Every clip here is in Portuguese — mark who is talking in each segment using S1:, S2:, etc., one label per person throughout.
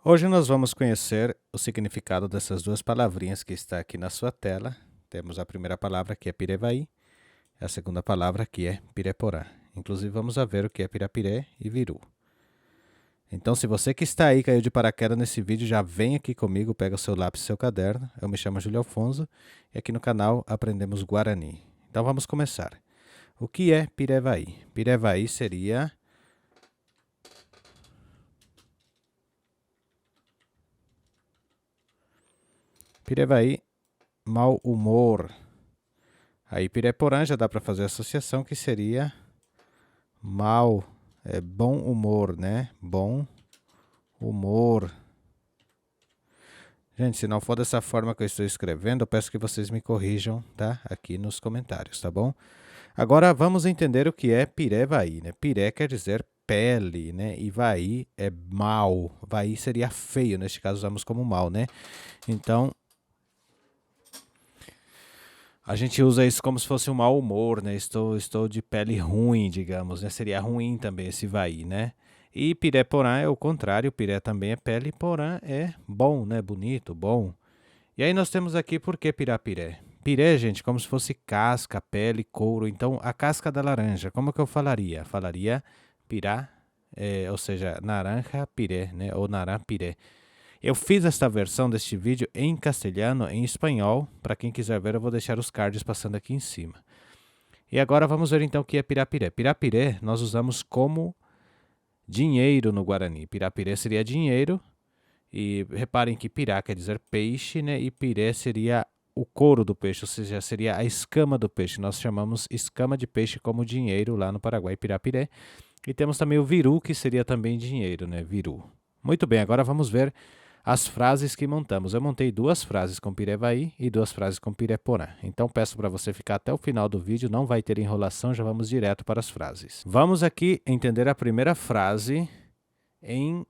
S1: Hoje nós vamos conhecer o significado dessas duas palavrinhas que está aqui na sua tela. Temos a primeira palavra que é Pirevaí, e a segunda palavra que é Pireporã. Inclusive vamos a ver o que é Pirapiré e Viru. Então, se você que está aí caiu de paraquedas nesse vídeo, já vem aqui comigo, pega o seu lápis e seu caderno. Eu me chamo Júlio Alfonso e aqui no canal aprendemos Guarani. Então vamos começar. O que é Pirevaí? Pirevaí seria Pirevaí, mau humor. Aí Pireporã já dá para fazer a associação que seria mal, bom humor, né? Bom humor. Gente, se não for dessa forma que eu estou escrevendo, eu peço que vocês me corrijam, tá? Aqui nos comentários, tá bom? Agora vamos entender o que é Pirevaí, né? Piré quer dizer pele, né? E vaí é mal. Vaí seria feio, neste caso usamos como mal, né? Então, a gente usa isso como se fosse um mau humor, né? Estou de pele ruim, digamos, né? Seria ruim também esse vaí, né? E piré porã é o contrário, piré também é pele, porã é bom, né? Bonito, bom. E aí nós temos aqui por que pirapiré? Piré, gente, como se fosse casca, pele, couro. Então, a casca da laranja, como que eu falaria? Falaria pirá, ou seja, naranja piré, né? Ou narã piré. Eu fiz esta versão deste vídeo em castelhano, em espanhol. Para quem quiser ver, eu vou deixar os cards passando aqui em cima. E agora vamos ver então o que é pirapiré. Pirapiré nós usamos como dinheiro no Guarani. Pirapiré seria dinheiro. E reparem que pirá quer dizer peixe, né? E piré seria o couro do peixe, ou seja, seria a escama do peixe. Nós chamamos escama de peixe como dinheiro lá no Paraguai, pirapiré. E temos também o viru, que seria também dinheiro, né? Viru. Muito bem, agora vamos ver as frases que montamos. Eu montei duas frases com Pirevaí e duas frases com Pireporã. Então peço para você ficar até o final do vídeo, não vai ter enrolação, já vamos direto para as frases. Vamos aqui entender a primeira frase em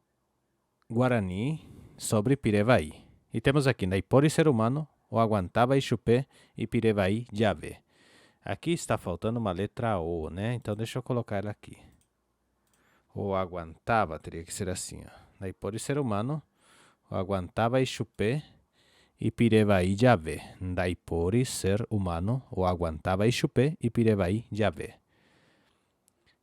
S1: Guarani sobre Pirevaí. E temos aqui, Naipori ser humano, o aguantava e chupé e Pirevaí Javé. Aqui está faltando uma letra O, né? Então deixa eu colocar ela aqui. O aguantava teria que ser assim, ó. Naipori ser humano, o aguantava e chupé e Pirevaí Javé. Daipori, ser humano, o aguantava e chupé e Pirevaí Javé.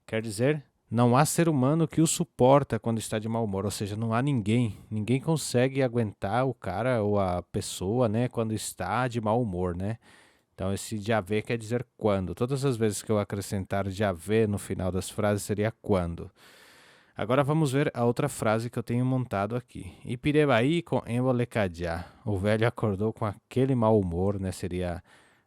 S1: Quer dizer, não há ser humano que o suporta quando está de mau humor, ou seja, não há ninguém consegue aguentar o cara ou a pessoa, né, quando está de mau humor, né? Então esse Javé quer dizer quando. Todas as vezes que eu acrescentar Javé no final das frases seria quando. Agora vamos ver a outra frase que eu tenho montado aqui. Ipirebaí com embolecadjá. O velho acordou com aquele mau humor, né? Seria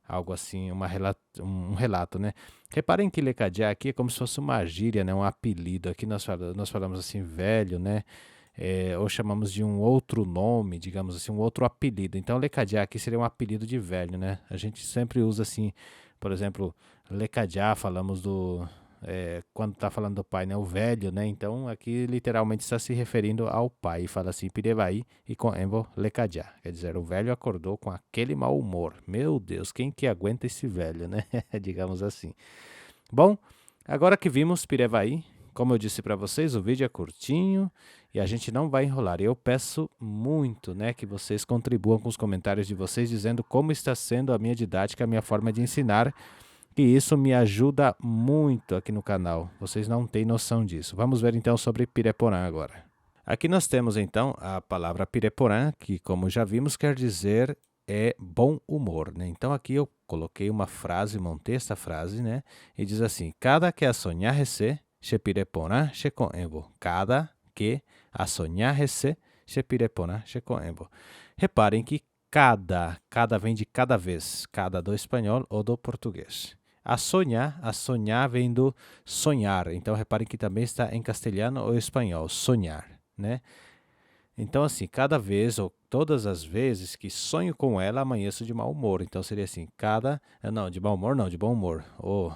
S1: algo assim, um relato, né? Reparem que lecadjá aqui é como se fosse uma gíria, né? Um apelido. Aqui nós falamos assim, velho, né? Ou chamamos de um outro nome, digamos assim, um outro apelido. Então, lecadjá aqui seria um apelido de velho, né? A gente sempre usa assim, por exemplo, lecadjá, falamos do quando está falando do pai, né, o velho, né? Então aqui literalmente está se referindo ao pai. Fala assim, Pirevaí e com embo lecadjá. Quer dizer, o velho acordou com aquele mau humor. Meu Deus, quem que aguenta esse velho, né? Digamos assim. Bom, agora que vimos Pirevaí, como eu disse para vocês, o vídeo é curtinho e a gente não vai enrolar. Eu peço muito, né, que vocês contribuam com os comentários de vocês dizendo como está sendo a minha didática, a minha forma de ensinar. E isso me ajuda muito aqui no canal. Vocês não têm noção disso. Vamos ver então sobre Pireporã agora. Aqui nós temos então a palavra Pireporã, que como já vimos quer dizer bom humor, né? Então aqui eu coloquei uma frase, montei essa frase, né? E diz assim: cada que a sonhar rece, che Pireporã, che coembo. Cada que a sonhar rece, che Pireporã, che coembo. Reparem que cada vem de cada vez, cada do espanhol ou do português. A sonhar vem do sonhar. Então, reparem que também está em castelhano ou espanhol, sonhar, né? Então, assim, cada vez ou todas as vezes que sonho com ela, amanheço de mau humor. Então, seria assim, não, de mau humor não, de bom humor. Ou,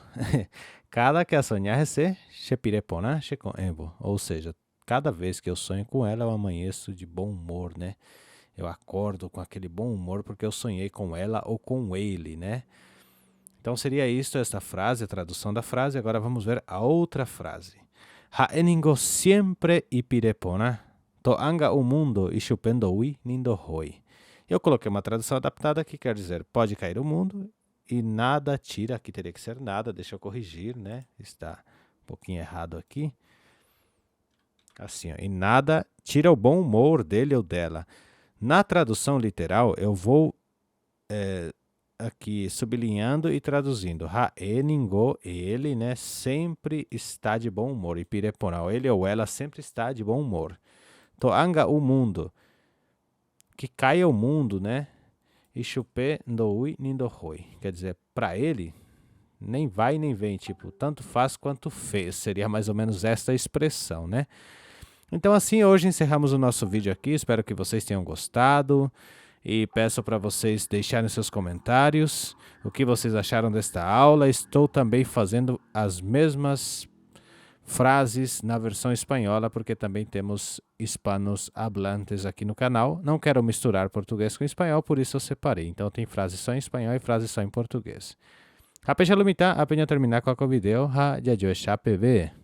S1: cada que a sonhar se pirepona, che coembo. Ou seja, cada vez que eu sonho com ela, eu amanheço de bom humor, né? Eu acordo com aquele bom humor porque eu sonhei com ela ou com ele, né? Então seria isto, esta frase, a tradução da frase. Agora vamos ver a outra frase. Haeningo sempre ipirepona. Toanga o mundo e chupendo ui nindo hoi. Eu coloquei uma tradução adaptada que quer dizer pode cair o mundo e nada tira, aqui teria que ser nada, deixa eu corrigir, né? Está um pouquinho errado aqui. Assim, ó, e nada tira o bom humor dele ou dela. Na tradução literal, eu vou aqui sublinhando e traduzindo. Ningo, ele, né, sempre está de bom humor. E Pireporã, ele ou ela sempre está de bom humor. Toanga o mundo, que caia o mundo, né? E chupé ndoi nindo hoi. Quer dizer, para ele, nem vai nem vem, tipo, tanto faz quanto fez. Seria mais ou menos esta expressão, né? Então assim, hoje encerramos o nosso vídeo aqui. Espero que vocês tenham gostado. E peço para vocês deixarem seus comentários. O que vocês acharam desta aula. Estou também fazendo as mesmas frases na versão espanhola, porque também temos hispanos hablantes aqui no canal. Não quero misturar português com espanhol, por isso eu separei. Então tem frases só em espanhol e frases só em português. Hape shalomita, hape terminar com a video. Ha, ya yo PV.